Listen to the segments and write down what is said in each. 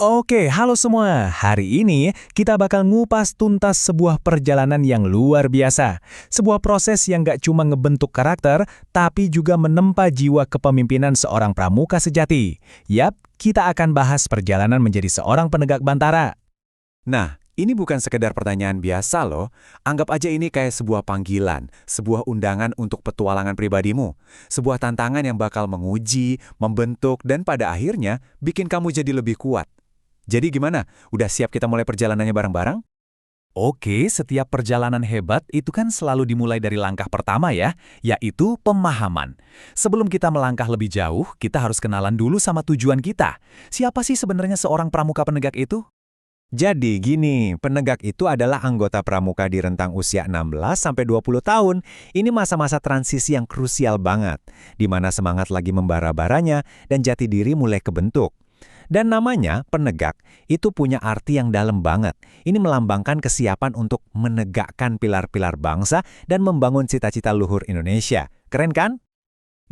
Oke, halo semua. Hari ini kita bakal ngupas tuntas sebuah perjalanan yang luar biasa. Sebuah proses yang gak cuma ngebentuk karakter, tapi juga menempa jiwa kepemimpinan seorang pramuka sejati. Yap, kita akan bahas perjalanan menjadi seorang penegak bantara. Nah, ini bukan sekedar pertanyaan biasa loh. Anggap aja ini kayak sebuah panggilan, sebuah undangan untuk petualangan pribadimu. Sebuah tantangan yang bakal menguji, membentuk, dan pada akhirnya bikin kamu jadi lebih kuat. Jadi gimana? Udah siap kita mulai perjalanannya bareng-bareng? Oke, setiap perjalanan hebat itu kan selalu dimulai dari langkah pertama ya, yaitu pemahaman. Sebelum kita melangkah lebih jauh, kita harus kenalan dulu sama tujuan kita. Siapa sih sebenarnya seorang pramuka penegak itu? Jadi gini, penegak itu adalah anggota pramuka di rentang usia 16-20 tahun. Ini masa-masa transisi yang krusial banget, di mana semangat lagi membara-baranya dan jati diri mulai kebentuk. Dan namanya, penegak, itu punya arti yang dalam banget. Ini melambangkan kesiapan untuk menegakkan pilar-pilar bangsa dan membangun cita-cita luhur Indonesia. Keren kan?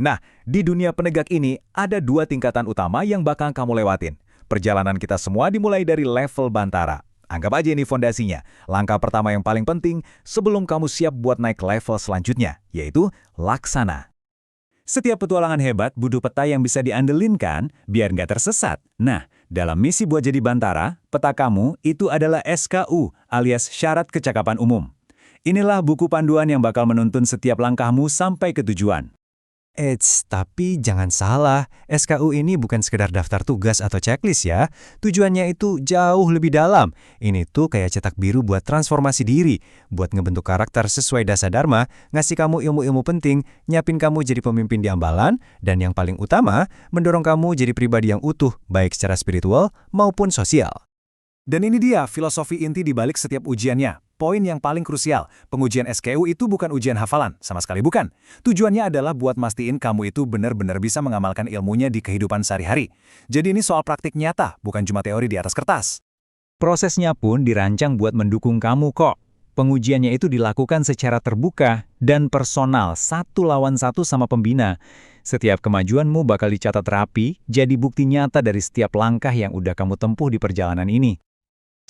Nah, di dunia penegak ini ada dua tingkatan utama yang bakal kamu lewatin. Perjalanan kita semua dimulai dari level bantara. Anggap aja ini fondasinya. Langkah pertama yang paling penting sebelum kamu siap buat naik level selanjutnya, yaitu laksana. Setiap petualangan hebat butuh peta yang bisa diandelin kan, biar nggak tersesat. Nah, dalam misi buat jadi bantara, peta kamu itu adalah SKU alias Syarat Kecakapan Umum. Inilah buku panduan yang bakal menuntun setiap langkahmu sampai ke tujuan. Tapi jangan salah, SKU ini bukan sekedar daftar tugas atau checklist ya. Tujuannya itu jauh lebih dalam. Ini tuh kayak cetak biru buat transformasi diri, buat ngebentuk karakter sesuai dasar dharma, ngasih kamu ilmu-ilmu penting, nyiapin kamu jadi pemimpin di ambalan, dan yang paling utama, mendorong kamu jadi pribadi yang utuh, baik secara spiritual maupun sosial. Dan ini dia filosofi inti di balik setiap ujiannya. Poin yang paling krusial, pengujian SKU itu bukan ujian hafalan, sama sekali bukan. Tujuannya adalah buat mastiin kamu itu benar-benar bisa mengamalkan ilmunya di kehidupan sehari-hari. Jadi ini soal praktik nyata, bukan cuma teori di atas kertas. Prosesnya pun dirancang buat mendukung kamu kok. Pengujiannya itu dilakukan secara terbuka dan personal, satu lawan satu sama pembina. Setiap kemajuanmu bakal dicatat rapi, jadi bukti nyata dari setiap langkah yang udah kamu tempuh di perjalanan ini.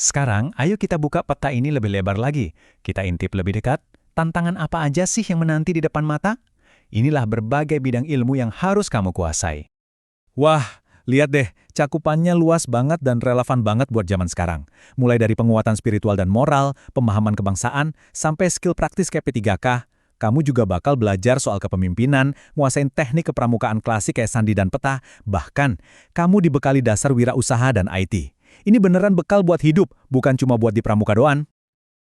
Sekarang, ayo kita buka peta ini lebih lebar lagi. Kita intip lebih dekat. Tantangan apa aja sih yang menanti di depan mata? Inilah berbagai bidang ilmu yang harus kamu kuasai. Wah, lihat deh, cakupannya luas banget dan relevan banget buat zaman sekarang. Mulai dari penguatan spiritual dan moral, pemahaman kebangsaan, sampai skill praktis kayak P3K. Kamu juga bakal belajar soal kepemimpinan, nguasain teknik kepramukaan klasik kayak sandi dan peta, bahkan kamu dibekali dasar wirausaha dan IT. Ini beneran bekal buat hidup, bukan cuma buat di pramuka doang.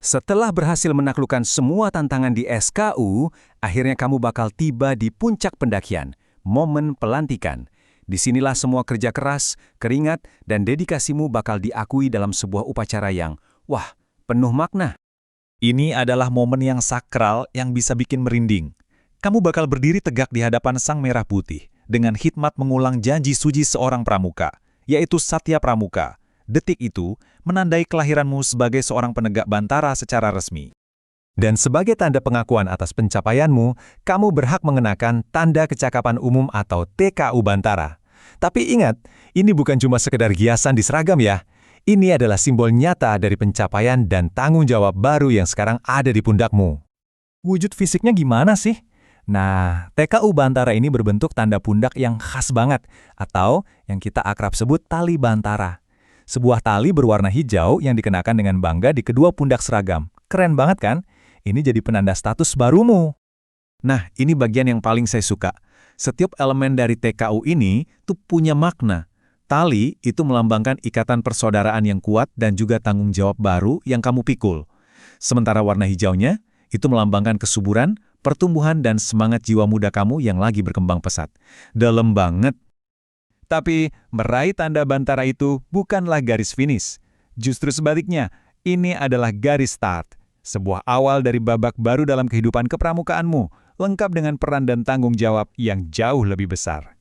Setelah berhasil menaklukkan semua tantangan di SKU, akhirnya kamu bakal tiba di puncak pendakian, momen pelantikan. Disinilah semua kerja keras, keringat, dan dedikasimu bakal diakui dalam sebuah upacara yang, wah, penuh makna. Ini adalah momen yang sakral yang bisa bikin merinding. Kamu bakal berdiri tegak di hadapan Sang Merah Putih, dengan khidmat mengulang janji suci seorang pramuka, yaitu Satya Pramuka. Detik itu menandai kelahiranmu sebagai seorang penegak bantara secara resmi. Dan sebagai tanda pengakuan atas pencapaianmu, kamu berhak mengenakan Tanda Kecakapan Umum atau TKU Bantara. Tapi ingat, ini bukan cuma sekedar hiasan di seragam ya. Ini adalah simbol nyata dari pencapaian dan tanggung jawab baru yang sekarang ada di pundakmu. Wujud fisiknya gimana sih? Nah, TKU Bantara ini berbentuk tanda pundak yang khas banget, atau yang kita akrab sebut tali bantara. Sebuah tali berwarna hijau yang dikenakan dengan bangga di kedua pundak seragam. Keren banget kan? Ini jadi penanda status barumu. Nah, ini bagian yang paling saya suka. Setiap elemen dari TKU ini tuh punya makna. Tali itu melambangkan ikatan persaudaraan yang kuat dan juga tanggung jawab baru yang kamu pikul. Sementara warna hijaunya itu melambangkan kesuburan, pertumbuhan, dan semangat jiwa muda kamu yang lagi berkembang pesat. Dalam banget. Tapi, meraih tanda bantara itu bukanlah garis finish. Justru sebaliknya, ini adalah garis start. Sebuah awal dari babak baru dalam kehidupan kepramukaanmu, lengkap dengan peran dan tanggung jawab yang jauh lebih besar.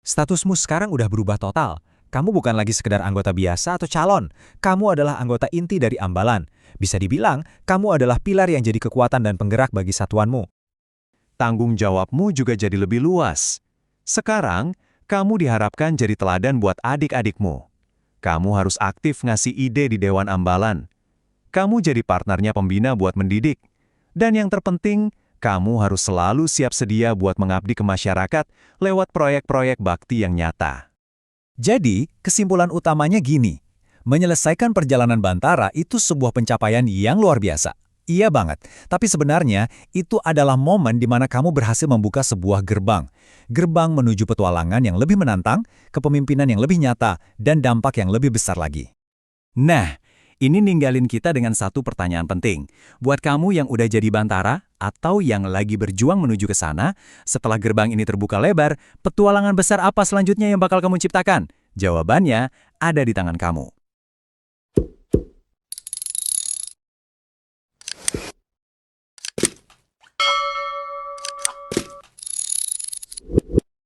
Statusmu sekarang udah berubah total. Kamu bukan lagi sekedar anggota biasa atau calon. Kamu adalah anggota inti dari ambalan. Bisa dibilang, kamu adalah pilar yang jadi kekuatan dan penggerak bagi satuanmu. Tanggung jawabmu juga jadi lebih luas. Sekarang, kamu diharapkan jadi teladan buat adik-adikmu. Kamu harus aktif ngasih ide di Dewan Ambalan. Kamu jadi partnernya pembina buat mendidik. Dan yang terpenting, kamu harus selalu siap sedia buat mengabdi ke masyarakat lewat proyek-proyek bakti yang nyata. Jadi, kesimpulan utamanya gini. Menyelesaikan perjalanan Bantara itu sebuah pencapaian yang luar biasa. Iya banget, tapi sebenarnya itu adalah momen di mana kamu berhasil membuka sebuah gerbang. Gerbang menuju petualangan yang lebih menantang, kepemimpinan yang lebih nyata, dan dampak yang lebih besar lagi. Nah, ini ninggalin kita dengan satu pertanyaan penting. Buat kamu yang udah jadi Bantara, atau yang lagi berjuang menuju ke sana, setelah gerbang ini terbuka lebar, petualangan besar apa selanjutnya yang bakal kamu ciptakan? Jawabannya ada di tangan kamu.